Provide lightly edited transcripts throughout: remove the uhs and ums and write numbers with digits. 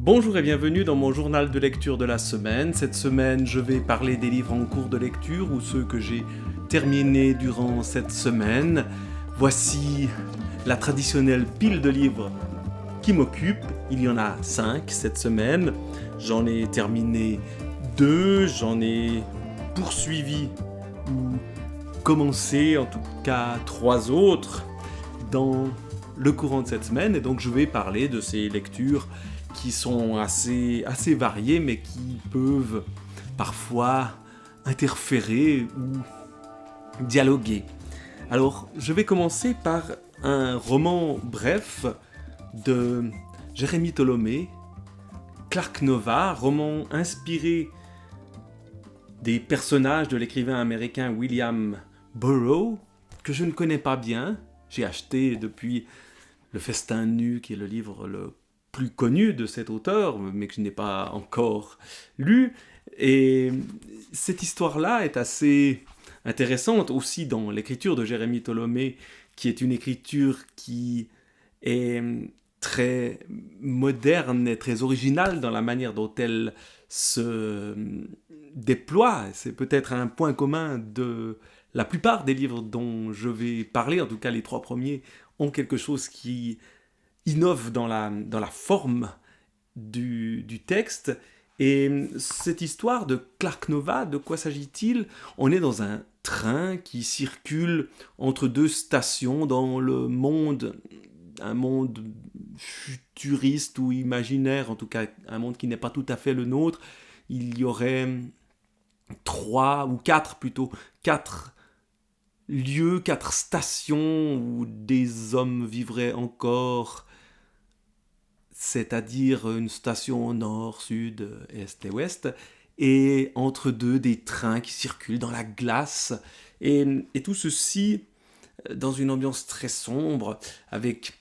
Bonjour et bienvenue dans mon journal de lecture de la semaine. Cette semaine, je vais parler des livres en cours de lecture ou ceux que j'ai terminés durant cette semaine. Voici la traditionnelle pile de livres qui m'occupe. Il y en a 5 cette semaine. J'en ai terminé 2, j'en ai poursuivi ou commencé en tout cas 3 autres dans le courant de cette semaine. Et donc je vais parler de ces lectures qui sont assez variées, mais qui peuvent parfois interférer ou dialoguer. Alors, je vais commencer par un roman bref de Jérémie Tolomé, Clark Nova, roman inspiré des personnages de l'écrivain américain William Burroughs, que je ne connais pas bien. J'ai acheté depuis Le Festin nu, qui est le livre le plus connu de cet auteur, mais que je n'ai pas encore lu. Et cette histoire-là est assez intéressante aussi dans l'écriture de Jérémie Tolomé, qui est une écriture qui est très moderne et très originale dans la manière dont elle se déploie. C'est peut-être un point commun de la plupart des livres dont je vais parler, en tout cas les 3 premiers, ont quelque chose qui innove dans la forme du texte. Et cette histoire de Clark Nova, de quoi s'agit-il ? On est dans un train qui circule entre 2 stations dans le monde, un monde futuriste ou imaginaire, en tout cas un monde qui n'est pas tout à fait le nôtre. Il y aurait 3 ou 4 plutôt, 4 lieux, 4 stations où des hommes vivraient encore, c'est-à-dire une station au nord, sud, est et ouest, et entre deux des trains qui circulent dans la glace, et tout ceci dans une ambiance très sombre, avec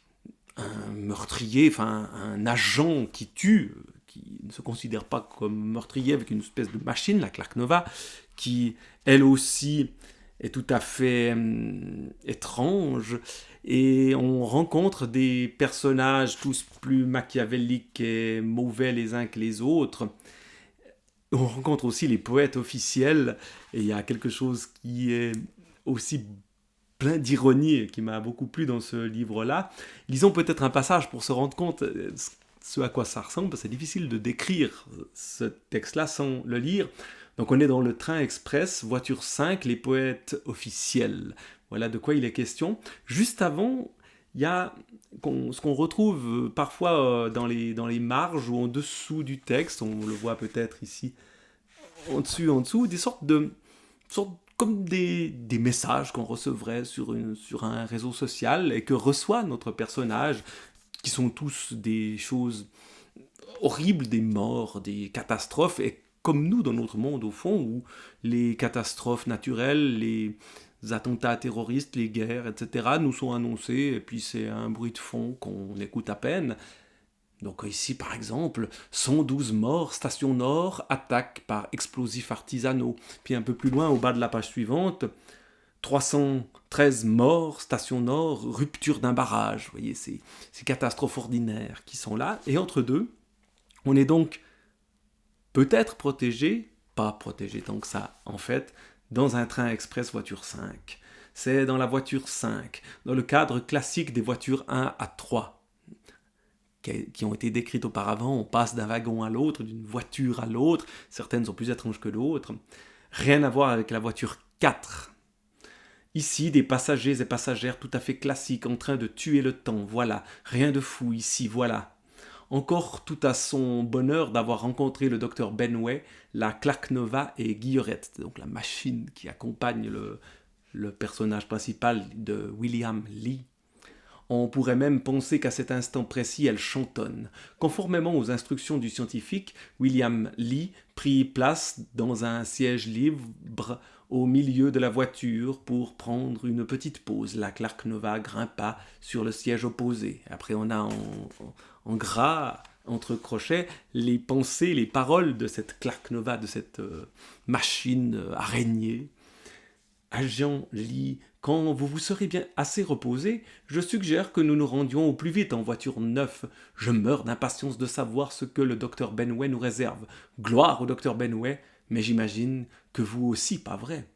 un meurtrier, enfin un agent qui tue, qui ne se considère pas comme meurtrier, avec une espèce de machine, la Clark Nova, qui elle aussi est tout à fait étrange, et on rencontre des personnages tous plus machiavéliques et mauvais les uns que les autres. On rencontre aussi les poètes officiels, et il y a quelque chose qui est aussi plein d'ironie et qui m'a beaucoup plu dans ce livre-là. Lisons peut-être un passage pour se rendre compte ce à quoi ça ressemble. C'est difficile de décrire ce texte-là sans le lire. Donc on est dans le train express, voiture 5, les poètes officiels. Voilà de quoi il est question. Juste avant, il y a ce qu'on retrouve parfois dans les marges ou en dessous du texte, on le voit peut-être ici, en dessous, des sortes comme des messages qu'on recevrait sur un réseau social et que reçoit notre personnage, qui sont tous des choses horribles, des morts, des catastrophes, et comme nous dans notre monde au fond, où les catastrophes naturelles, les attentats terroristes, les guerres, etc., nous sont annoncés, et puis c'est un bruit de fond qu'on écoute à peine. Donc ici, par exemple, 112 morts, station Nord, attaque par explosifs artisanaux. Puis un peu plus loin, au bas de la page suivante, 313 morts, station Nord, rupture d'un barrage. Vous voyez, ces catastrophes ordinaires qui sont là. Et entre deux, on est donc peut-être protégé, pas protégé tant que ça, en fait, dans un train express voiture 5. C'est dans la voiture 5, dans le cadre classique des voitures 1 à 3, qui ont été décrites auparavant. On passe d'un wagon à l'autre, d'une voiture à l'autre. Certaines sont plus étranges que d'autres. Rien à voir avec la voiture 4. Ici, des passagers et passagères tout à fait classiques en train de tuer le temps. Voilà, rien de fou ici, voilà. Encore tout à son bonheur d'avoir rencontré le docteur Benway, la Clark Nova et Guillerette, donc la machine qui accompagne le personnage principal de William Lee. On pourrait même penser qu'à cet instant précis, elle chantonne. Conformément aux instructions du scientifique, William Lee prit place dans un siège libre au milieu de la voiture pour prendre une petite pause. La Clark Nova grimpa sur le siège opposé. Après, on a en gras, entre crochets, les pensées, les paroles de cette Clark Nova, de cette machine araignée. Agent Lee Quand vous vous serez bien assez reposé, je suggère que nous nous rendions au plus vite en voiture neuve. Je meurs d'impatience de savoir ce que le docteur Benway nous réserve. Gloire au docteur Benway, mais j'imagine que vous aussi, pas vrai?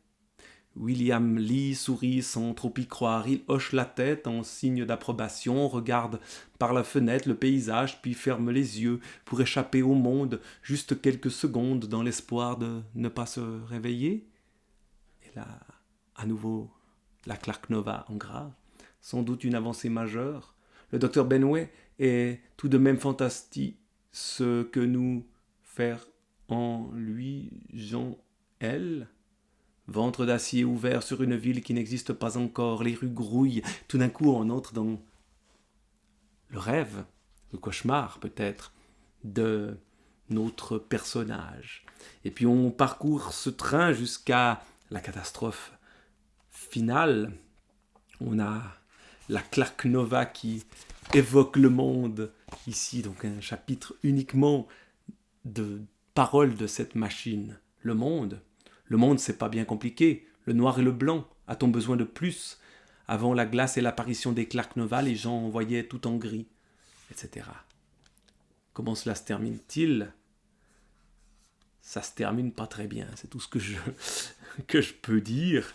William Lee sourit sans trop y croire. Il hoche la tête en signe d'approbation, regarde par la fenêtre le paysage, puis ferme les yeux pour échapper au monde juste quelques secondes dans l'espoir de ne pas se réveiller. Et là, à nouveau, la Clark Nova en gras, sans doute une avancée majeure. Le docteur Benway est tout de même fantastique. Ce que nous faire en lui, Jean, elle. Ventre d'acier ouvert sur une ville qui n'existe pas encore, les rues grouillent. Tout d'un coup, on entre dans le rêve, le cauchemar peut-être, de notre personnage. Et puis on parcourt ce train jusqu'à la catastrophe finale. On a la Clark Nova qui évoque le monde ici, donc un chapitre uniquement de paroles de cette machine. Le monde, c'est pas bien compliqué. Le noir et le blanc, a-t-on besoin de plus? Avant la glace et l'apparition des Clark Nova, les gens voyaient tout en gris, etc. Comment cela se termine-t-il? Ça se termine pas très bien, c'est tout ce que je peux dire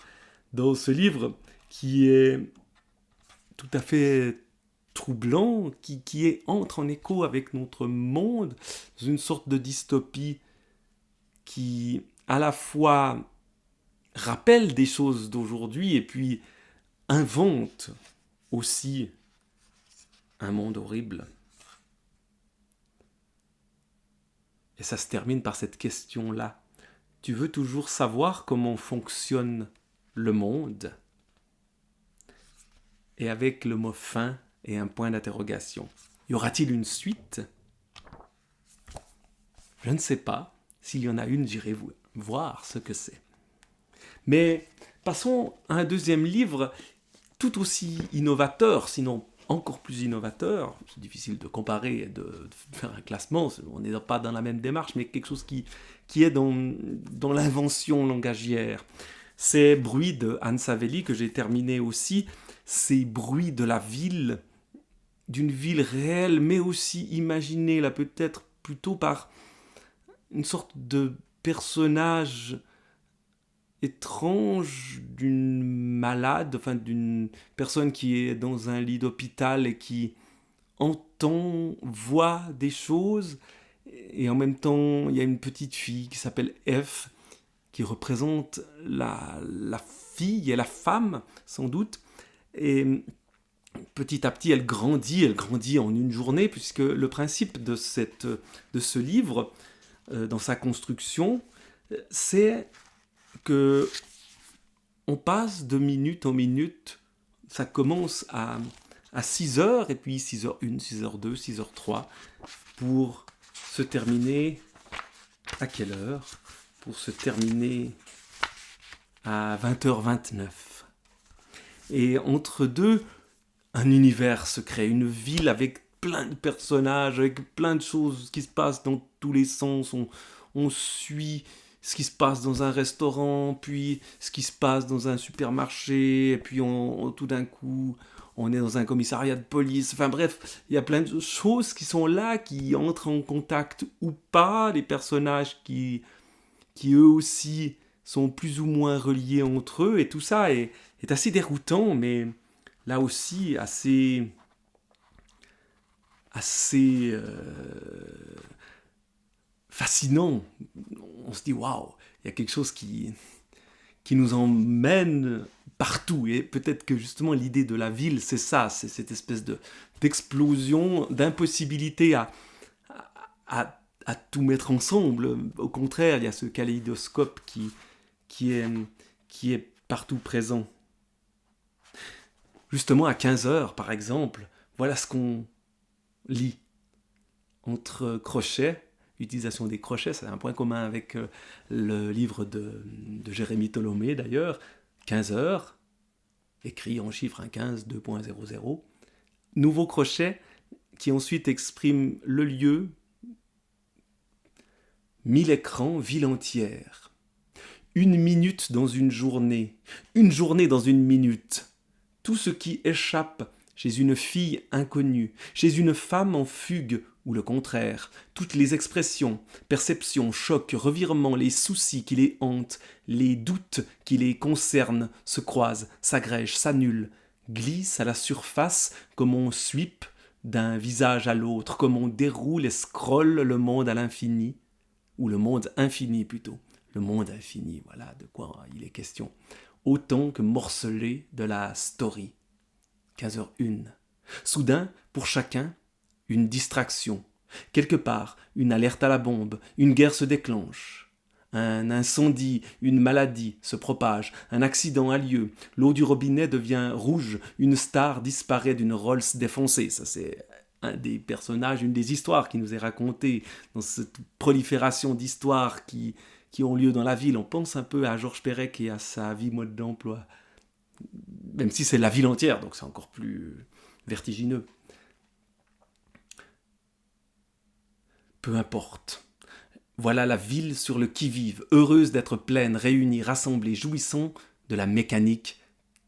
dans ce livre qui est tout à fait troublant, entre en écho avec notre monde, dans une sorte de dystopie qui à la fois rappelle des choses d'aujourd'hui et puis invente aussi un monde horrible. Et ça se termine par cette question-là. Tu veux toujours savoir comment fonctionne le monde? Et avec le mot fin et un point d'interrogation. Y aura-t-il une suite? Je ne sais pas. S'il y en a une, j'irai voir ce que c'est. Mais passons à un deuxième livre tout aussi innovateur, sinon encore plus innovateur. C'est difficile de comparer et de faire un classement, on n'est pas dans la même démarche, mais quelque chose qui est dans l'invention langagière. Ces bruits de Anne Savelli que j'ai terminé aussi, ces bruits de la ville, d'une ville réelle, mais aussi imaginée, là peut-être plutôt par une sorte de personnage étrange d'une malade, enfin d'une personne qui est dans un lit d'hôpital et qui entend, voit des choses, et en même temps il y a une petite fille qui s'appelle F, qui représente la fille et la femme sans doute, et petit à petit elle grandit en une journée, puisque le principe de ce livre, dans sa construction, c'est que on passe de minute en minute. Ça commence à 6h, et puis 6h01, 6h02, 6h03, pour se terminer à quelle heure? Pour se terminer à 20h29. Et entre deux, un univers se crée, une ville avec plein de personnages, avec plein de choses qui se passent dans tous les sens. On suit ce qui se passe dans un restaurant, puis ce qui se passe dans un supermarché, et puis tout d'un coup, on est dans un commissariat de police. Enfin bref, il y a plein de choses qui sont là, qui entrent en contact ou pas, les personnages qui eux aussi sont plus ou moins reliés entre eux, et tout ça est assez déroutant, mais là aussi assez fascinant. On se dit waouh, il y a quelque chose qui nous emmène partout. Et peut-être que justement l'idée de la ville, c'est ça, c'est cette espèce d'explosion, d'impossibilité à tout mettre ensemble. Au contraire, il y a ce kaléidoscope qui est partout présent. Justement à 15h par exemple, voilà ce qu'on lit. Entre crochets, l'utilisation des crochets, c'est un point commun avec le livre de Jérémy Tolomé d'ailleurs. 15h, écrit en chiffre 15, 2.00. Nouveau crochet qui ensuite exprime le lieu. 1000 écrans, ville entière. une minute dans une journée dans une minute. Tout ce qui échappe chez une fille inconnue, chez une femme en fugue, ou le contraire, toutes les expressions, perceptions, chocs, revirements, les soucis qui les hantent, les doutes qui les concernent, se croisent, s'agrègent, s'annulent, glissent à la surface comme on sweep d'un visage à l'autre, comme on déroule et scrolle le monde à l'infini, ou le monde infini plutôt, le monde infini, voilà de quoi il est question, autant que morcelé de la story. 15h01. Soudain, pour chacun, une distraction. Quelque part, une alerte à la bombe, une guerre se déclenche. Un incendie, une maladie se propage, un accident a lieu, l'eau du robinet devient rouge, une star disparaît d'une Rolls défoncée. Ça, c'est un des personnages, une des histoires qui nous est racontée dans cette prolifération d'histoires qui ont lieu dans la ville. On pense un peu à Georges Perec et à sa vie mode d'emploi. Même si c'est la ville entière, donc c'est encore plus vertigineux. Peu importe. Voilà la ville sur le qui-vive, heureuse d'être pleine, réunie, rassemblée, jouissant de la mécanique,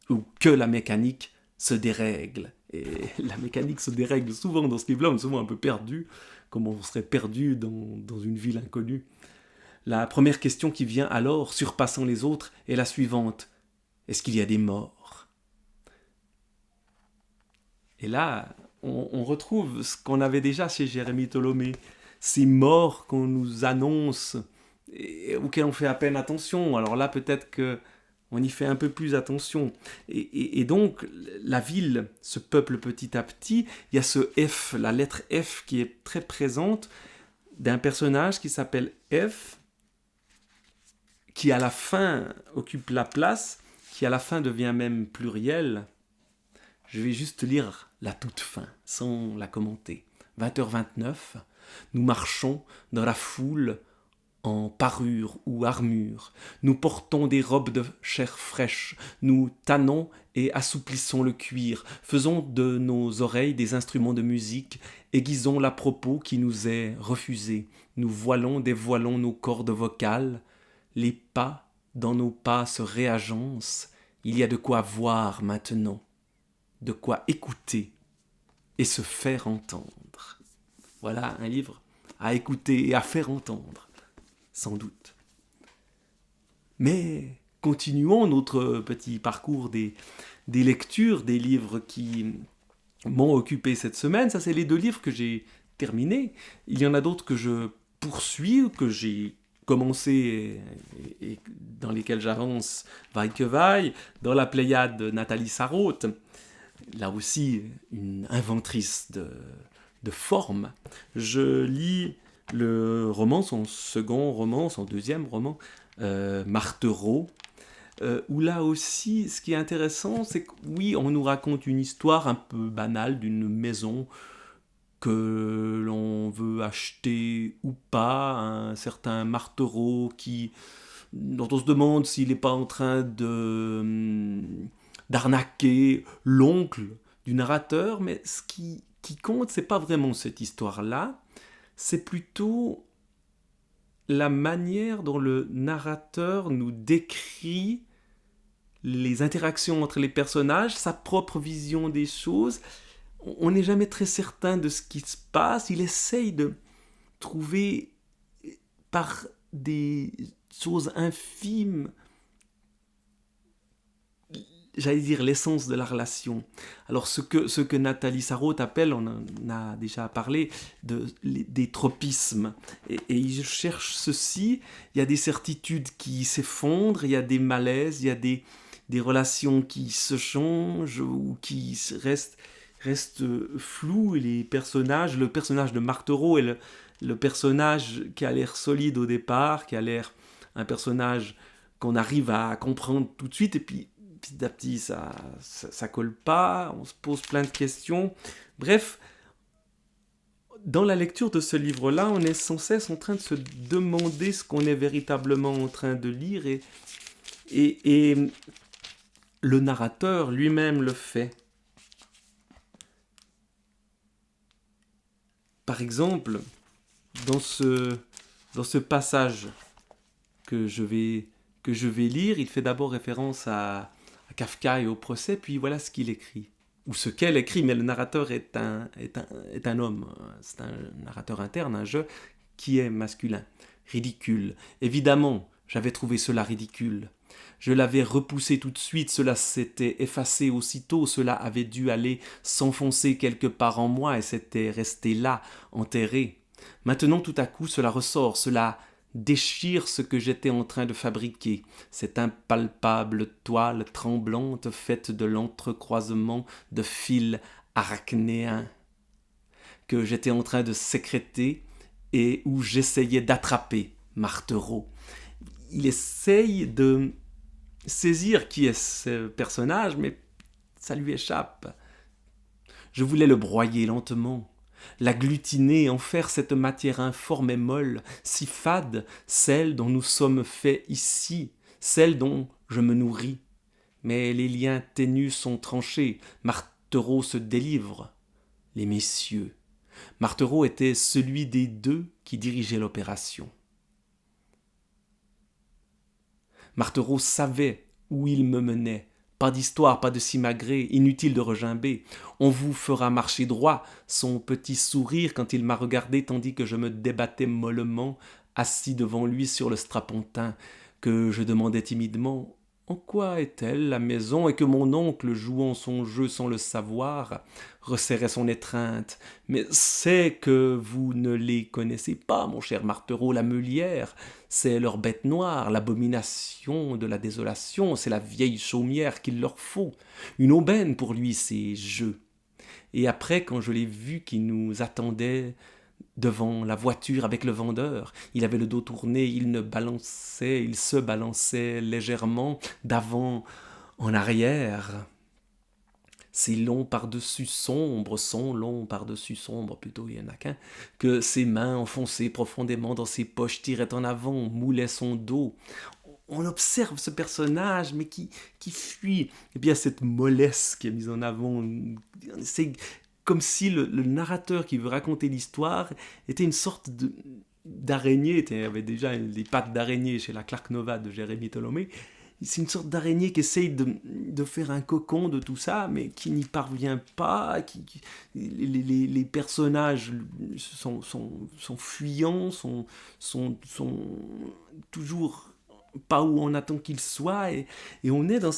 ou que la mécanique se dérègle. Et la mécanique se dérègle souvent dans ce livre-là, on est souvent un peu perdu, comme on serait perdu dans une ville inconnue. La première question qui vient alors, surpassant les autres, est la suivante. Est-ce qu'il y a des morts ? Et là, on retrouve ce qu'on avait déjà chez Jérémie Tolomé, ces morts qu'on nous annonce et auxquelles on fait à peine attention. Alors là, peut-être qu'on y fait un peu plus attention. Et donc, la ville se peuple petit à petit. Il y a ce F, la lettre F qui est très présente, d'un personnage qui s'appelle F, qui à la fin occupe la place, qui à la fin devient même pluriel. Je vais juste lire la toute fin, sans la commenter. 20h29, nous marchons dans la foule en parure ou armure. Nous portons des robes de chair fraîche. Nous tannons et assouplissons le cuir. Faisons de nos oreilles des instruments de musique. Aiguisons l'à propos qui nous est refusé. Nous voilons, dévoilons nos cordes vocales. Les pas dans nos pas se réagencent. Il y a de quoi voir maintenant, de quoi écouter et se faire entendre. Voilà un livre à écouter et à faire entendre, sans doute. Mais continuons notre petit parcours des lectures, des livres qui m'ont occupé cette semaine. Ça, c'est les 2 livres que j'ai terminés. Il y en a d'autres que je poursuis, que j'ai commencé et dans lesquels j'avance vaille que vaille. Dans la Pléiade de Nathalie Sarraute, là aussi une inventrice de forme. Je lis le roman, son second roman, son deuxième roman, Marthereau, où là aussi, ce qui est intéressant, c'est que oui, on nous raconte une histoire un peu banale d'une maison que l'on veut acheter ou pas, un certain Marthereau dont on se demande s'il n'est pas en train d'arnaquer l'oncle du narrateur, mais ce qui compte, c'est pas vraiment cette histoire-là, c'est plutôt la manière dont le narrateur nous décrit les interactions entre les personnages, sa propre vision des choses. On n'est jamais très certain de ce qui se passe. Il essaye de trouver par des choses infimes, j'allais dire l'essence de la relation. Alors ce que Nathalie Sarraute appelle, on en a déjà parlé, des tropismes. Et il cherche ceci, il y a des certitudes qui s'effondrent, il y a des malaises, il y a des relations qui se changent ou qui restent floues. Et les personnages, le personnage de Marthereau est le personnage qui a l'air solide au départ, qui a l'air un personnage qu'on arrive à comprendre tout de suite, et puis petit à petit, ça colle pas, on se pose plein de questions. Bref, dans la lecture de ce livre-là, on est sans cesse en train de se demander ce qu'on est véritablement en train de lire, et le narrateur lui-même le fait. Par exemple, dans ce passage que je vais que je vais lire, il fait d'abord référence à Kafka et au procès, puis voilà ce qu'il écrit. Ou ce qu'elle écrit, mais le narrateur est un homme. C'est un narrateur interne, un jeu qui est masculin. Ridicule. Évidemment, j'avais trouvé cela ridicule. Je l'avais repoussé tout de suite, cela s'était effacé aussitôt, cela avait dû aller s'enfoncer quelque part en moi et s'était resté là, enterré. Maintenant tout à coup cela ressort, cela déchire ce que j'étais en train de fabriquer, cette impalpable toile tremblante faite de l'entrecroisement de fils arachnéens que j'étais en train de sécréter et où j'essayais d'attraper Martereau. Il essaye de saisir qui est ce personnage, mais ça lui échappe. Je voulais le broyer lentement, l'agglutiner, en faire cette matière informe et molle, si fade, celle dont nous sommes faits ici, celle dont je me nourris. Mais les liens ténus sont tranchés, Martereau se délivre. Les messieurs. Martereau était celui des deux qui dirigeait l'opération. Martereau savait où il me menait. Pas d'histoire, pas de simagrée, inutile de regimber. On vous fera marcher droit. Son petit sourire quand il m'a regardé tandis que je me débattais mollement, assis devant lui sur le strapontin, que je demandais timidement en quoi est-elle la maison, et que mon oncle, jouant son jeu sans le savoir, resserrait son étreinte. Mais c'est que vous ne les connaissez pas, mon cher Martereau, la meulière. C'est leur bête noire, l'abomination de la désolation, c'est la vieille chaumière qu'il leur faut. Une aubaine pour lui, ces jeux. Et après, quand je l'ai vu qui nous attendait devant la voiture avec le vendeur, il avait le dos tourné, il se balançait légèrement d'avant en arrière. Ses longs par-dessus sombres, son long par-dessus sombre, plutôt il n'y en a qu'un, que ses mains enfoncées profondément dans ses poches tiraient en avant, moulaient son dos. On observe ce personnage, mais qui fuit. Et bien cette mollesse qui est mise en avant, c'est comme si le narrateur qui veut raconter l'histoire était une sorte d'araignée. Il y avait déjà les pattes d'araignée chez la Clark Nova de Jérémy Tolomé. C'est une sorte d'araignée qui essaye de faire un cocon de tout ça, mais qui n'y parvient pas. Les personnages sont fuyants, sont toujours pas où on attend qu'ils soient, et on est dans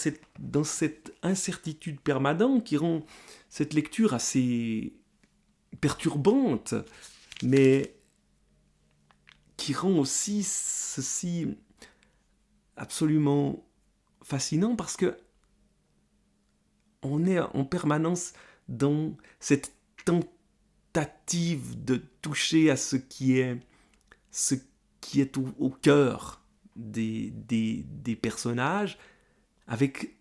cette incertitude permanente qui rend cette lecture assez perturbante, mais qui rend aussi ceci absolument fascinant, parce que on est en permanence dans cette tentative de toucher à ce qui est au cœur des personnages, avec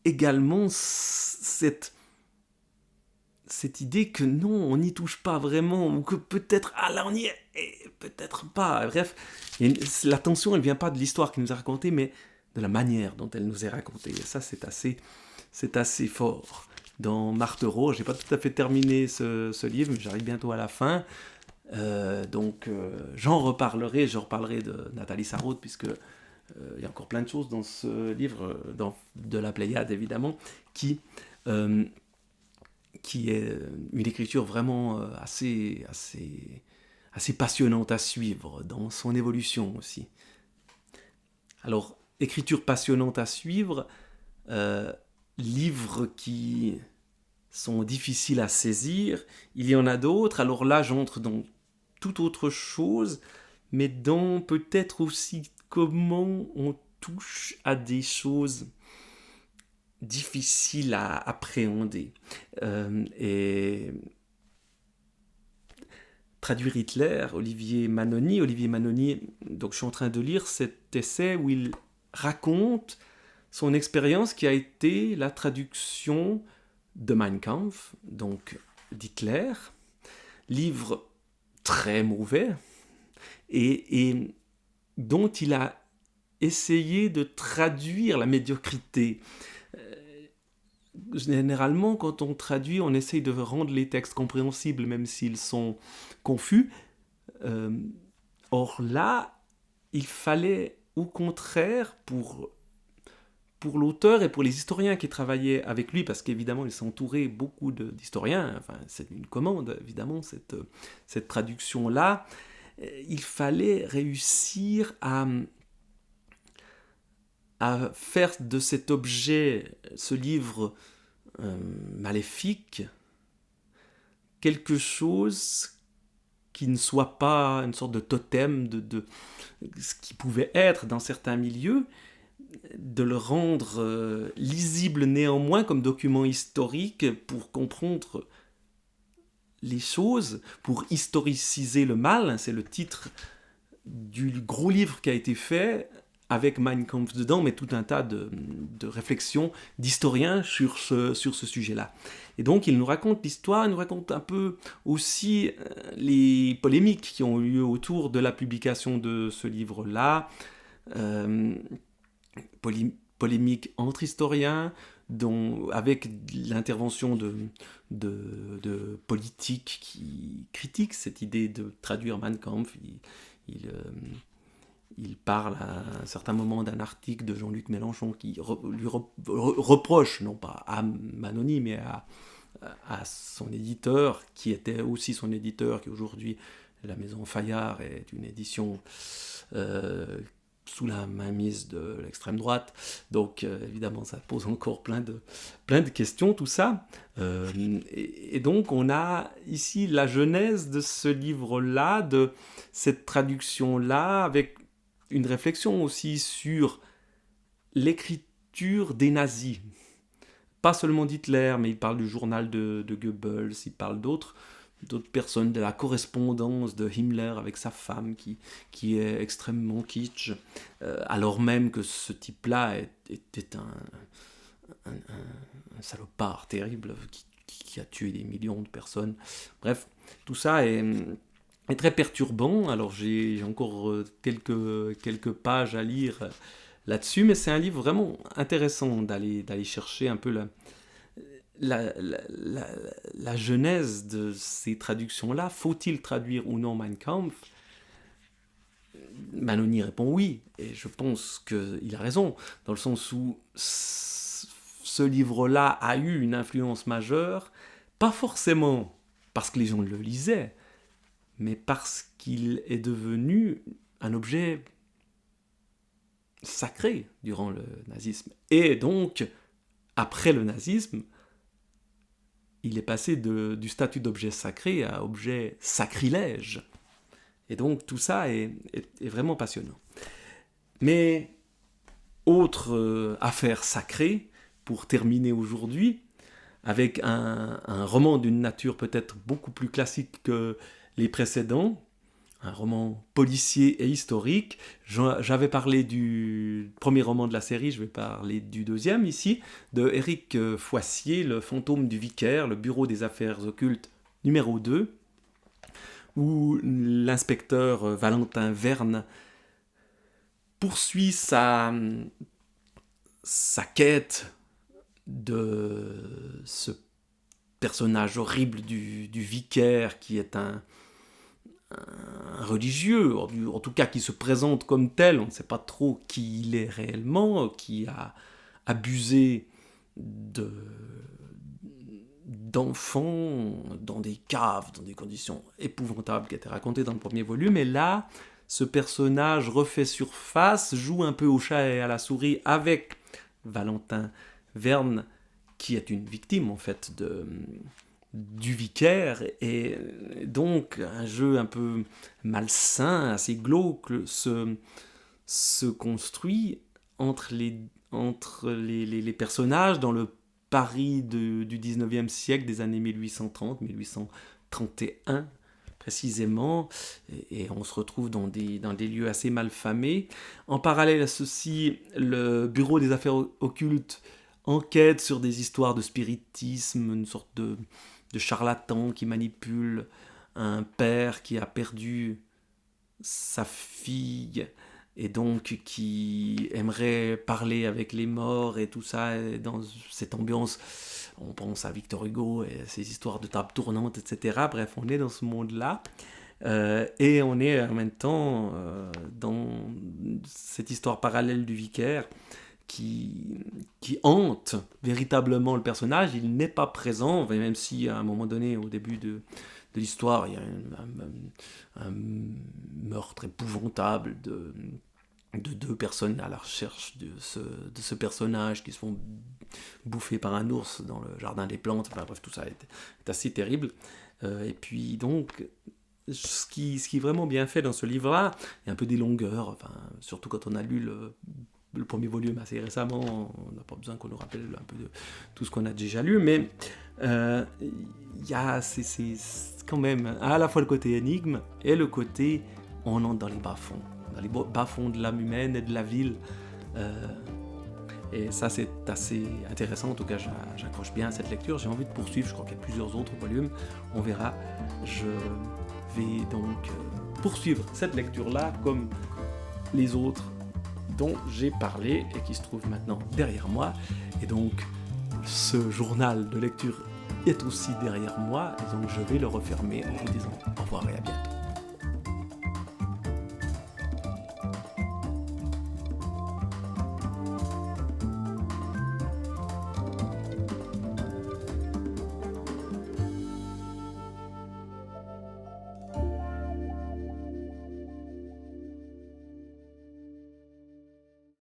également cette idée que non, on n'y touche pas vraiment, ou que peut-être, ah là on y est, et peut-être pas. Bref, la tension, elle vient pas de l'histoire qui nous est racontée, mais de la manière dont elle nous est racontée. Et ça, c'est assez fort. Dans Martereau, j'ai pas tout à fait terminé ce livre, mais j'arrive bientôt à la fin. Donc j'en reparlerai, je reparlerai de Nathalie Sarraute, puisque il y a encore plein de choses dans ce livre, de la Pléiade évidemment, qui est une écriture vraiment assez passionnante à suivre, dans son évolution aussi. Alors, écriture passionnante à suivre, livres qui sont difficiles à saisir, il y en a d'autres. Alors là, j'entre dans toute autre chose, mais dans peut-être aussi comment on touche à des choses difficiles à appréhender. Et traduire Hitler, Olivier Manoni, donc je suis en train de lire cet essai où il raconte son expérience qui a été la traduction de Mein Kampf, donc d'Hitler, livre très mauvais, et dont il a essayé de traduire la médiocrité. Généralement, quand on traduit, on essaye de rendre les textes compréhensibles, même s'ils sont confus. Or là, il fallait au contraire, pour l'auteur et pour les historiens qui travaillaient avec lui, parce qu'évidemment il s'entourait beaucoup d'historiens, enfin c'est une commande évidemment cette traduction-là, il fallait réussir à faire de cet objet, ce livre maléfique, quelque chose qui ne soit pas une sorte de totem de ce qui pouvait être dans certains milieux, de le rendre lisible néanmoins comme document historique pour comprendre les choses, pour historiciser le mal. C'est le titre du gros livre qui a été fait avec Mein Kampf dedans, mais tout un tas de réflexions d'historiens sur ce sujet-là. Et donc il nous raconte l'histoire, il nous raconte un peu aussi les polémiques qui ont eu lieu autour de la publication de ce livre-là, polémiques entre historiens, avec l'intervention de politiques qui critiquent cette idée de traduire Mein Kampf. Il parle à un certain moment d'un article de Jean-Luc Mélenchon qui lui reproche, non pas à Manoni, mais à son éditeur, qui était aussi son éditeur, qui aujourd'hui, la Maison Fayard, est une édition sous la mainmise de l'extrême droite. Donc évidemment, ça pose encore plein de questions, tout ça. Et donc, on a ici la genèse de ce livre-là, de cette traduction-là, avec une réflexion aussi sur l'écriture des nazis. Pas seulement d'Hitler, mais il parle du journal de Goebbels, il parle d'autres personnes, de la correspondance de Himmler avec sa femme, qui est extrêmement kitsch, alors même que ce type-là était un salopard terrible qui a tué des millions de personnes. Bref, tout ça est très perturbant. Alors j'ai encore quelques pages à lire là-dessus, mais c'est un livre vraiment intéressant d'aller chercher un peu la genèse de ces traductions-là. Faut-il traduire ou non Mein Kampf ? Manoni répond oui, et je pense qu'il a raison, dans le sens où ce livre-là a eu une influence majeure, pas forcément parce que les gens le lisaient, mais parce qu'il est devenu un objet sacré durant le nazisme. Et donc, après le nazisme, il est passé du statut d'objet sacré à objet sacrilège. Et donc, tout ça est vraiment passionnant. Mais, autre affaire sacrée, pour terminer aujourd'hui, avec un roman d'une nature peut-être beaucoup plus classique que les précédents, un roman policier et historique. J'avais parlé du premier roman de la série, je vais parler du deuxième ici, de Éric Foissier, Le fantôme du vicaire, le bureau des affaires occultes numéro 2, où l'inspecteur Valentin Verne poursuit sa quête de ce personnage horrible du vicaire qui est un religieux, en tout cas qui se présente comme tel. On ne sait pas trop qui il est réellement, qui a abusé d'enfants dans des caves, dans des conditions épouvantables qui étaient racontées dans le premier volume. Et là, ce personnage refait surface, joue un peu au chat et à la souris avec Valentin Verne, qui est une victime en fait du vicaire, et donc un jeu un peu malsain, assez glauque se construit entre les personnages dans le Paris du 19e siècle, des années 1830, 1831 précisément, et on se retrouve dans des lieux assez malfamés. En parallèle à ceci, le bureau des affaires occultes enquête sur des histoires de spiritisme, une sorte de charlatan qui manipule un père qui a perdu sa fille et donc qui aimerait parler avec les morts et tout ça, et dans cette ambiance, on pense à Victor Hugo et ses histoires de table tournante, etc. Bref, on est dans ce monde-là. Et on est en même temps dans cette histoire parallèle du vicaire qui hante véritablement le personnage. Il n'est pas présent, même si à un moment donné, au début de l'histoire, il y a un meurtre épouvantable de deux personnes à la recherche de ce personnage qui se font bouffer par un ours dans le jardin des plantes. Enfin bref, tout ça est assez terrible. Et puis donc, ce qui est vraiment bien fait dans ce livre-là, il y a un peu des longueurs, enfin, surtout quand on a lu le premier volume assez récemment, on n'a pas besoin qu'on nous rappelle un peu de tout ce qu'on a déjà lu, mais c'est quand même à la fois le côté énigme et le côté on entre dans les bas-fonds de l'âme humaine et de la ville. Et ça, c'est assez intéressant. En tout cas, j'accroche bien à cette lecture. J'ai envie de poursuivre. Je crois qu'il y a plusieurs autres volumes. On verra. Je vais donc poursuivre cette lecture-là comme les autres dont j'ai parlé et qui se trouvent maintenant derrière moi. Et donc, ce journal de lecture est aussi derrière moi. Et donc, je vais le refermer en vous disant au revoir et à bientôt.